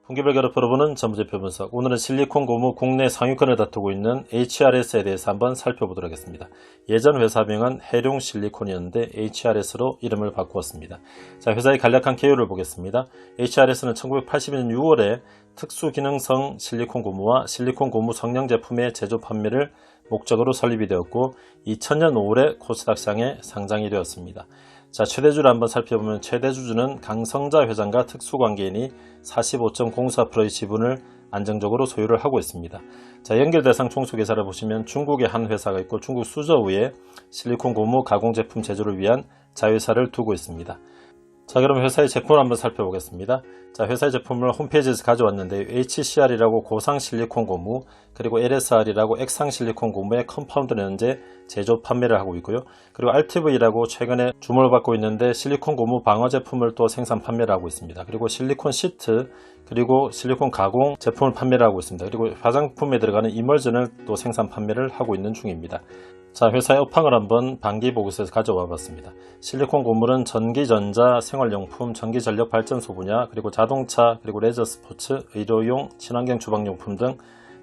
분기별로 풀어보는 전부지표 분석. 오늘은 실리콘 고무 국내 상위권을 다투고 있는 HRS에 대해서 한번 살펴보도록 하겠습니다. 예전 회사명은 해룡 실리콘이었는데 HRS로 이름을 바꾸었습니다. 자, 회사의 간략한 개요를 보겠습니다. HRS는 1980년 6월에 특수기능성 실리콘 고무와 실리콘 고무 성형 제품의 제조 판매를 목적으로 설립이 되었고 2000년 5월에 코스닥 시장에 상장이 되었습니다. 자, 최대주를 한번 살펴보면 최대주주는 강성자 회장과 특수관계인이 45.04%의 지분을 안정적으로 소유를 하고 있습니다. 자, 연결대상 총수계사를 보시면 중국의 한 회사가 있고 중국 수저우에 실리콘 고무 가공 제품 제조를 위한 자회사를 두고 있습니다. 자, 그럼 회사의 제품을 한번 살펴보겠습니다. 자, 회사의 제품을 홈페이지에서 가져왔는데 HCR이라고 고상 실리콘 고무, 그리고 LSR이라고 액상 실리콘 고무의 컴파운드는 현재 제조 판매를 하고 있고요. 그리고 RTV라고 최근에 주문을 받고 있는데 실리콘 고무 방어 제품을 또 생산 판매를 하고 있습니다. 그리고 실리콘 시트, 그리고 실리콘 가공 제품을 판매를 하고 있습니다. 그리고 화장품에 들어가는 이멀전을 또 생산 판매를 하고 있는 중입니다. 자, 회사의 업황을 한번 반기 보고서에서 가져와 봤습니다. 실리콘 고물은 전기전자, 생활용품, 전기전력 발전소 분야, 그리고 자동차, 그리고 레저 스포츠, 의료용, 친환경 주방용품 등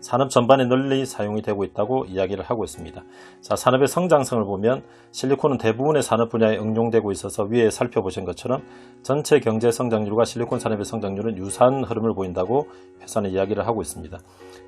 산업 전반에 널리 사용이 되고 있다고 이야기를 하고 있습니다. 자, 산업의 성장성을 보면 실리콘은 대부분의 산업 분야에 응용되고 있어서 위에 살펴보신 것처럼 전체 경제 성장률과 실리콘 산업의 성장률은 유사한 흐름을 보인다고 회사는 이야기를 하고 있습니다.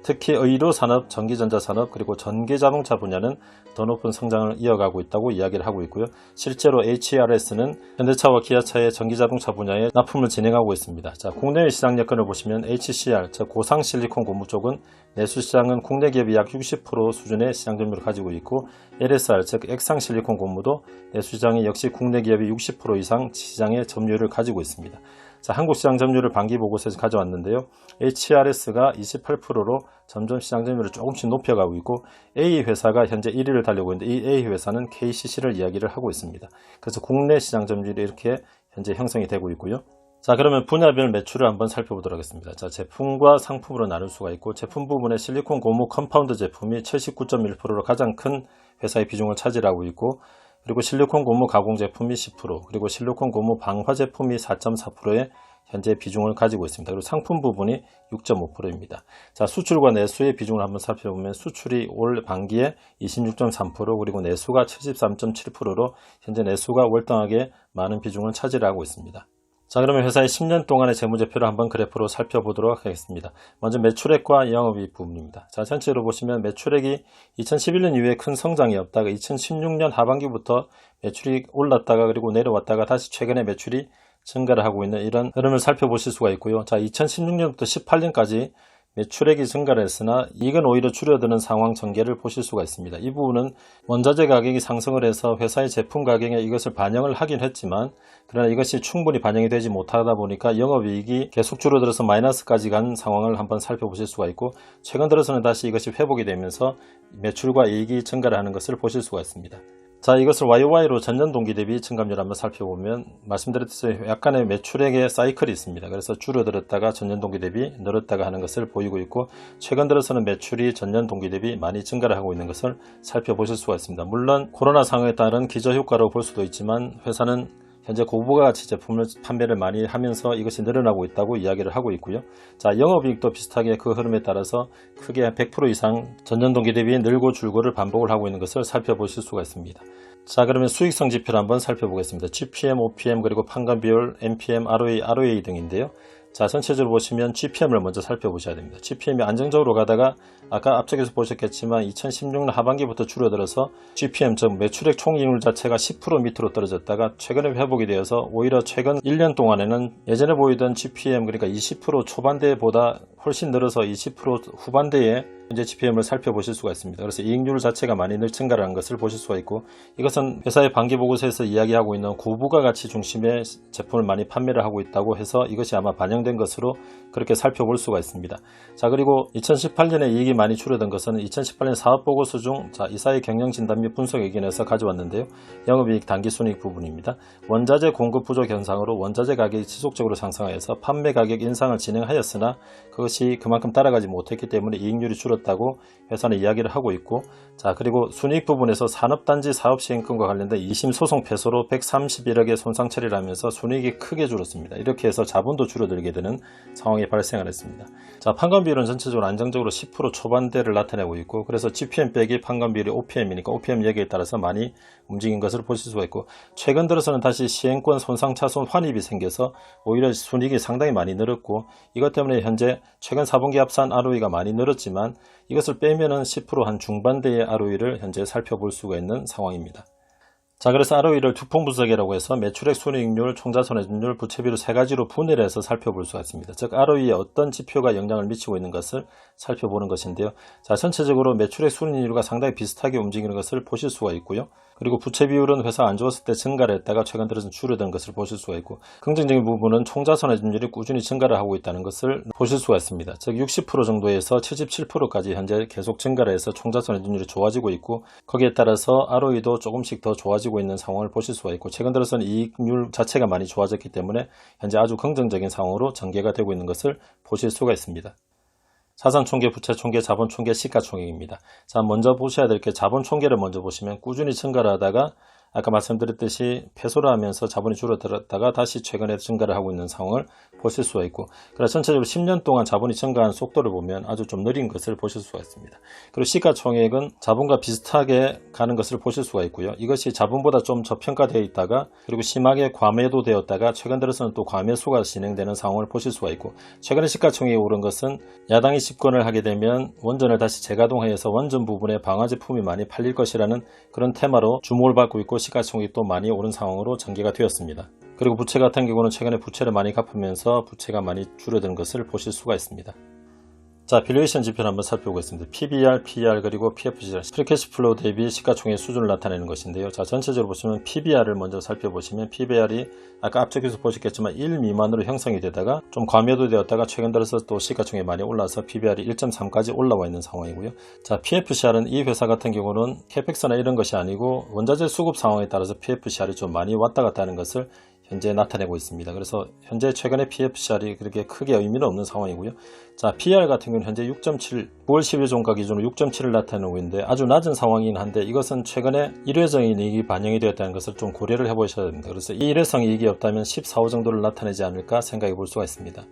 특히 의료 산업, 전기전자 산업, 그리고 전기자동차 분야는 더 높은 성장을 이어가고 있다고 이야기를 하고 있고요. 실제로 HRS는 현대차와 기아차의 전기자동차 분야에 납품을 진행하고 있습니다. 자, 국내의 시장 여건을 보시면 HCR, 즉 고상 실리콘 고무 쪽은 내수시장은 국내 기업이 약 60% 수준의 시장 점유율을 가지고 있고 LSR, 즉 액상 실리콘 고무도 내수시장이 역시 국내 기업이 60% 이상 시장의 점유율을 가지고 있습니다. 자, 한국 시장 점유율을 반기 보고서에서 가져왔는데요. HRS가 28%로 점점 시장 점유율을 조금씩 높여가고 있고 A 회사가 현재 1위를 달리고 있는데 이 A 회사는 KCC를 이야기를 하고 있습니다. 그래서 국내 시장 점유율이 이렇게 현재 형성이 되고 있고요. 자, 그러면 분야별 매출을 한번 살펴보도록 하겠습니다. 자, 제품과 상품으로 나눌 수가 있고 제품 부분에 실리콘 고무 컴파운드 제품이 79.1%로 가장 큰 회사의 비중을 차지하고 있고 그리고 실리콘 고무 가공 제품이 10%, 그리고 실리콘 고무 방화 제품이 4.4%의 현재 비중을 가지고 있습니다. 그리고 상품 부분이 6.5%입니다. 자, 수출과 내수의 비중을 한번 살펴보면 수출이 올 반기에 26.3%, 그리고 내수가 73.7%로 현재 내수가 월등하게 많은 비중을 차지하고 있습니다. 자, 그러면 회사의 10년 동안의 재무제표를 한번 그래프로 살펴보도록 하겠습니다. 먼저 매출액과 영업이익 부분입니다. 자, 전체로 보시면 매출액이 2011년 이후에 큰 성장이 없다가 2016년 하반기부터 매출이 올랐다가 그리고 내려왔다가 다시 최근에 매출이 증가를 하고 있는 이런 흐름을 살펴보실 수가 있고요. 자, 2016년부터 18년까지 매출액이 증가를 했으나 이익은 오히려 줄어드는 상황 전개를 보실 수가 있습니다. 이 부분은 원자재 가격이 상승을 해서 회사의 제품 가격에 이것을 반영을 하긴 했지만 그러나 이것이 충분히 반영이 되지 못하다 보니까 영업이익이 계속 줄어들어서 마이너스까지 간 상황을 한번 살펴보실 수가 있고 최근 들어서는 다시 이것이 회복이 되면서 매출과 이익이 증가를 하는 것을 보실 수가 있습니다. 자, 이것을 YOY로 전년 동기 대비 증감률 한번 살펴보면 말씀드렸듯이 약간의 매출액의 사이클이 있습니다. 그래서 줄어들었다가 전년 동기 대비 늘었다가 하는 것을 보이고 있고 최근 들어서는 매출이 전년 동기 대비 많이 증가를 하고 있는 것을 살펴보실 수가 있습니다. 물론 코로나 상황에 따른 기저효과로 볼 수도 있지만 회사는 현재 고부가가치 제품을 판매를 많이 하면서 이것이 늘어나고 있다고 이야기를 하고 있고요. 자, 영업이익도 비슷하게 그 흐름에 따라서 크게 100% 이상 전년 동기 대비 늘고 줄고를 반복을 하고 있는 것을 살펴보실 수가 있습니다. 자, 그러면 수익성 지표를 한번 살펴보겠습니다. GPM, OPM, 그리고 판관 비율, MPM, ROA 등인데요. 자, 전체적으로 보시면 GPM을 먼저 살펴보셔야 됩니다. GPM이 안정적으로 가다가 아까 앞쪽에서 보셨겠지만 2016년 하반기부터 줄어들어서 GPM, 즉 매출액 총이익률 자체가 10% 밑으로 떨어졌다가 최근에 회복이 되어서 오히려 최근 1년 동안에는 예전에 보이던 GPM 그러니까 20% 초반대보다 훨씬 늘어서 20% 후반대에 현재 GPM을 살펴보실 수가 있습니다. 그래서 이익률 자체가 많이 증가를 한 것을 보실 수가 있고 이것은 회사의 반기보고서에서 이야기하고 있는 고부가가치 중심의 제품을 많이 판매를 하고 있다고 해서 이것이 아마 반영된 것으로 그렇게 살펴볼 수가 있습니다. 자, 그리고 2018년에 이익이 많이 줄어든 것은 2018년 사업보고서 중 이사의 경영진단 및 분석 의견에서 가져왔는데요. 영업이익 단기순이익 부분입니다. 원자재 공급 부족 현상으로 원자재 가격이 지속적으로 상승하여서 판매 가격 인상을 진행하였으나 그것이 그만큼 따라가지 못했기 때문에 이익률이 줄어든 늘었다고 회사는 이야기를 하고 있고, 자, 그리고 순이익 부분에서 산업단지 사업시행권과 관련된 2심 소송 패소로 131억의 손상 처리를 하면서 순이익이 크게 줄었습니다. 이렇게 해서 자본도 줄어들게 되는 상황이 발생을 했습니다. 자, 판관 비율은 전체적으로 안정적으로 10% 초반대를 나타내고 있고, 그래서 GPM 빼기 판관 비율이 OPM이니까 OPM 여기에 따라서 많이 움직인 것을 보실 수가 있고, 최근 들어서는 다시 시행권 손상차손 환입이 생겨서 오히려 순이익이 상당히 많이 늘었고, 이것 때문에 현재 최근 4분기 합산 ROE가 많이 늘었지만 이것을 빼면은 10% 한 중반대의 ROE를 현재 살펴볼 수가 있는 상황입니다. 자, 그래서 ROE를 두폭 분석이라고 해서 매출액, 순이익률, 총자손해율, 부채비율 세 가지로 분해를 해서 살펴볼 수가 있습니다. 즉 ROE에 어떤 지표가 영향을 미치고 있는 것을 살펴보는 것인데요. 자, 전체적으로 매출액, 순이익률과 상당히 비슷하게 움직이는 것을 보실 수가 있고요. 그리고 부채비율은 회사 안 좋았을 때 증가를 했다가 최근 들어서는 줄어든 것을 보실 수가 있고, 긍정적인 부분은 총자손해율이 꾸준히 증가를 하고 있다는 것을 보실 수가 있습니다. 즉 60% 정도에서 77%까지 현재 계속 증가를 해서 총자손해율이 좋아지고 있고, 거기에 따라서 ROE도 조금씩 더 좋아지고 있는 상황을 보실 수가 있고, 최근 들어서는 이익률 자체가 많이 좋아졌기 때문에 현재 아주 긍정적인 상황으로 전개가 되고 있는 것을 보실 수가 있습니다. 자산총계, 부채총계, 자본총계, 시가총액입니다. 자, 먼저 보셔야 될 게 자본총계를 먼저 보시면 꾸준히 증가를 하다가 아까 말씀드렸듯이 패소를 하면서 자본이 줄어들었다가 다시 최근에 증가를 하고 있는 상황을 보실 수가 있고, 그래서 전체적으로 10년 동안 자본이 증가한 속도를 보면 아주 좀 느린 것을 보실 수가 있습니다. 그리고 시가총액은 자본과 비슷하게 가는 것을 보실 수가 있고요. 이것이 자본보다 좀 저평가되어 있다가 그리고 심하게 과매도 되었다가 최근 들어서는 또 과매수가 진행되는 상황을 보실 수가 있고, 최근에 시가총액이 오른 것은 야당이 집권을 하게 되면 원전을 다시 재가동해서 원전 부분에 방화 제품이 많이 팔릴 것이라는 그런 테마로 주목을 받고 있고, 시가총액이 또 많이 오른 상황으로 전개가 되었습니다. 그리고 부채 같은 경우는 최근에 부채를 많이 갚으면서 부채가 많이 줄어든 것을 보실 수가 있습니다. 자, 밸류에이션 지표를 한번 살펴보겠습니다. PBR, PER 그리고 PFCR, 프리캐시플로우 대비 시가총액 수준을 나타내는 것인데요. 자, 전체적으로 보시면 PBR을 먼저 살펴보시면 PBR이 아까 앞쪽에서 보셨겠지만 1 미만으로 형성이 되다가 좀 과매도 되었다가 최근 들어서 또 시가총액이 많이 올라서 PBR이 1.3까지 올라와 있는 상황이고요. 자, PFCR은 이 회사 같은 경우는 캐펙스나 이런 것이 아니고 원자재 수급 상황에 따라서 PFCR이 좀 많이 왔다 갔다 하는 것을 현재 나타내고 있습니다. 그래서 현재 최근에 PFCR이 그렇게 크게 의미는 없는 상황이고요. 자, PER 같은 경우는 현재 6.7, 9월 10일 종가 기준으로 6.7을 나타내고 있는데 아주 낮은 상황이긴 한데, 이것은 최근에 일회성인 이익이 반영이 되었다는 것을 좀 고려를 해보셔야 됩니다. 그래서 이 일회성 이익이 없다면 14호 정도를 나타내지 않을까 생각해 볼 수가 있습니다.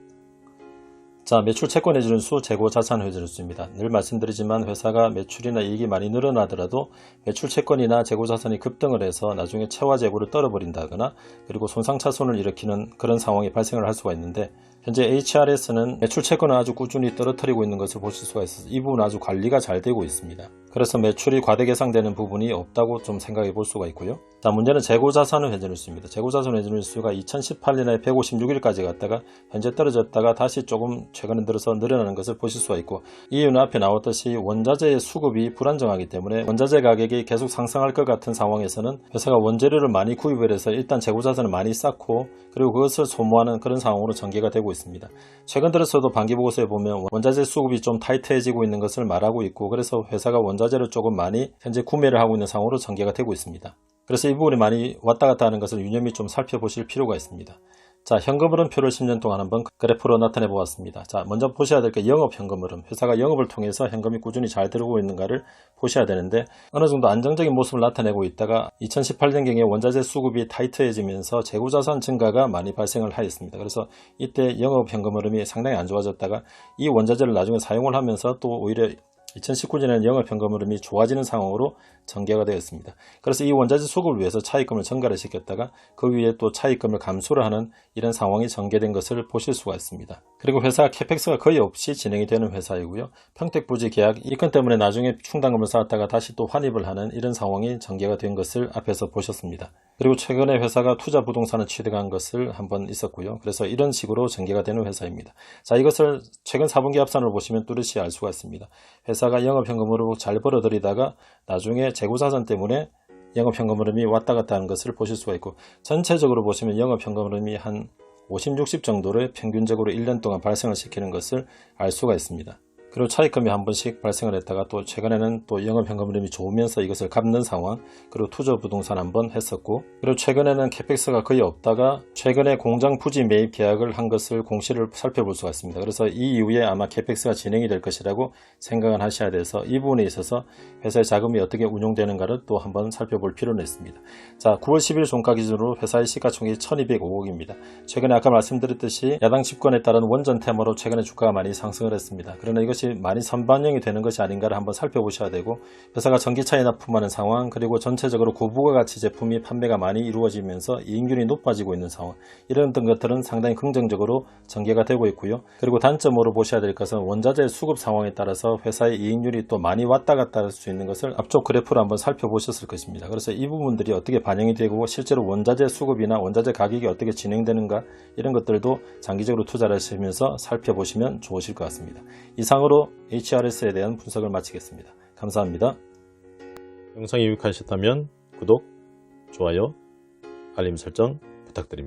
자, 매출 채권 회전수, 재고 자산 회전수입니다. 늘 말씀드리지만 회사가 매출이나 이익이 많이 늘어나더라도 매출 채권이나 재고 자산이 급등을 해서 나중에 채와 재고를 떨어버린다거나 그리고 손상차손을 일으키는 그런 상황이 발생을 할 수가 있는데, 현재 HRS는 매출 채권을 아주 꾸준히 떨어뜨리고 있는 것을 보실 수가 있어서 이 부분은 아주 관리가 잘 되고 있습니다. 그래서 매출이 과대 계상되는 부분이 없다고 좀 생각해 볼 수가 있고요. 자, 문제는 재고자산 회전율수입니다. 재고자산 회전율수가 2018년에 156일까지 갔다가 현재 떨어졌다가 다시 조금 최근 들어서 늘어나는 것을 보실 수가 있고, 이유는 앞에 나왔듯이 원자재의 수급이 불안정하기 때문에 원자재 가격이 계속 상승할 것 같은 상황에서는 회사가 원재료를 많이 구입을 해서 일단 재고자산을 많이 쌓고 그리고 그것을 소모하는 그런 상황으로 전개가 되고 있습니다. 최근 들어서도 반기보고서에 보면 원자재 수급이 좀 타이트해지고 있는 것을 말하고 있고, 그래서 회사가 원자재를 조금 많이 현재 구매를 하고 있는 상황으로 전개가 되고 있습니다. 그래서 이 부분이 많이 왔다 갔다 하는 것을 유념히 좀 살펴보실 필요가 있습니다. 자, 현금 흐름표를 10년 동안 한번 그래프로 나타내 보았습니다. 자, 먼저 보셔야 될 게 영업 현금 흐름. 회사가 영업을 통해서 현금이 꾸준히 잘 들어오고 있는가를 보셔야 되는데, 어느 정도 안정적인 모습을 나타내고 있다가 2018년경에 원자재 수급이 타이트해지면서 재고자산 증가가 많이 발생을 하였습니다. 그래서 이때 영업 현금 흐름이 상당히 안 좋아졌다가 이 원자재를 나중에 사용을 하면서 또 오히려 2019년에는 영업 현금 흐름이 좋아지는 상황으로 전개가 되었습니다. 그래서 이 원자재 수급을 위해서 차입금을 증가를 시켰다가 그 위에 또 차입금을 감소를 하는 이런 상황이 전개된 것을 보실 수가 있습니다. 그리고 회사가 캐펙스가 거의 없이 진행이 되는 회사이고요. 평택부지 계약 이건 때문에 나중에 충당금을 쌓았다가 다시 또 환입을 하는 이런 상황이 전개가 된 것을 앞에서 보셨습니다. 그리고 최근에 회사가 투자 부동산을 취득한 것을 한번 있었고요. 그래서 이런 식으로 전개가 되는 회사입니다. 자, 이것을 최근 4분기 합산을 보시면 뚜렷이 알 수가 있습니다. 회사가 영업현금으로 잘 벌어들이다가 나중에 재고자산 때문에 영업현금 흐름이 왔다 갔다 하는 것을 보실 수가 있고, 전체적으로 보시면 영업현금 흐름이 한 50, 60 정도를 평균적으로 1년 동안 발생을 시키는 것을 알 수가 있습니다. 그리고 차익금이 한 번씩 발생을 했다가 또 최근에는 또 영업현금 흐름이 좋으면서 이것을 갚는 상황, 그리고 투자 부동산 한번 했었고, 그리고 최근에는 캐펙스가 거의 없다가 최근에 공장 부지 매입 계약을 한 것을 공시를 살펴볼 수가 있습니다. 그래서 이 이후에 아마 캐펙스가 진행이 될 것이라고 생각을 하셔야 돼서 이 부분에 있어서 회사의 자금이 어떻게 운용되는가를 또 한번 살펴볼 필요는 있습니다. 자, 9월 10일 종가 기준으로 회사의 시가총액이 1205억입니다. 최근에 아까 말씀드렸듯이 야당 집권에 따른 원전 테마로 최근에 주가가 많이 상승을 했습니다. 그러나 이것이 많이 선반영이 되는 것이 아닌가를 한번 살펴보셔야 되고, 회사가 전기차에 납품하는 상황, 그리고 전체적으로 고부가가치 제품이 판매가 많이 이루어지면서 이익률이 높아지고 있는 상황, 이런 것들은 상당히 긍정적으로 전개가 되고 있고요. 그리고 단점으로 보셔야 될 것은 원자재 수급 상황에 따라서 회사의 이익률이 또 많이 왔다 갔다 할 수 있는 것을 앞쪽 그래프로 한번 살펴보셨을 것입니다. 그래서 이 부분들이 어떻게 반영이 되고 실제로 원자재 수급이나 원자재 가격이 어떻게 진행되는가, 이런 것들도 장기적으로 투자를 하시면서 살펴보시면 좋으실 것 같습니다. 이상으로 HRS에 대한 분석을 마치겠습니다. 감사합니다. 영상이 유익하셨다면 구독, 좋아요, 알림 설정 부탁드립니다.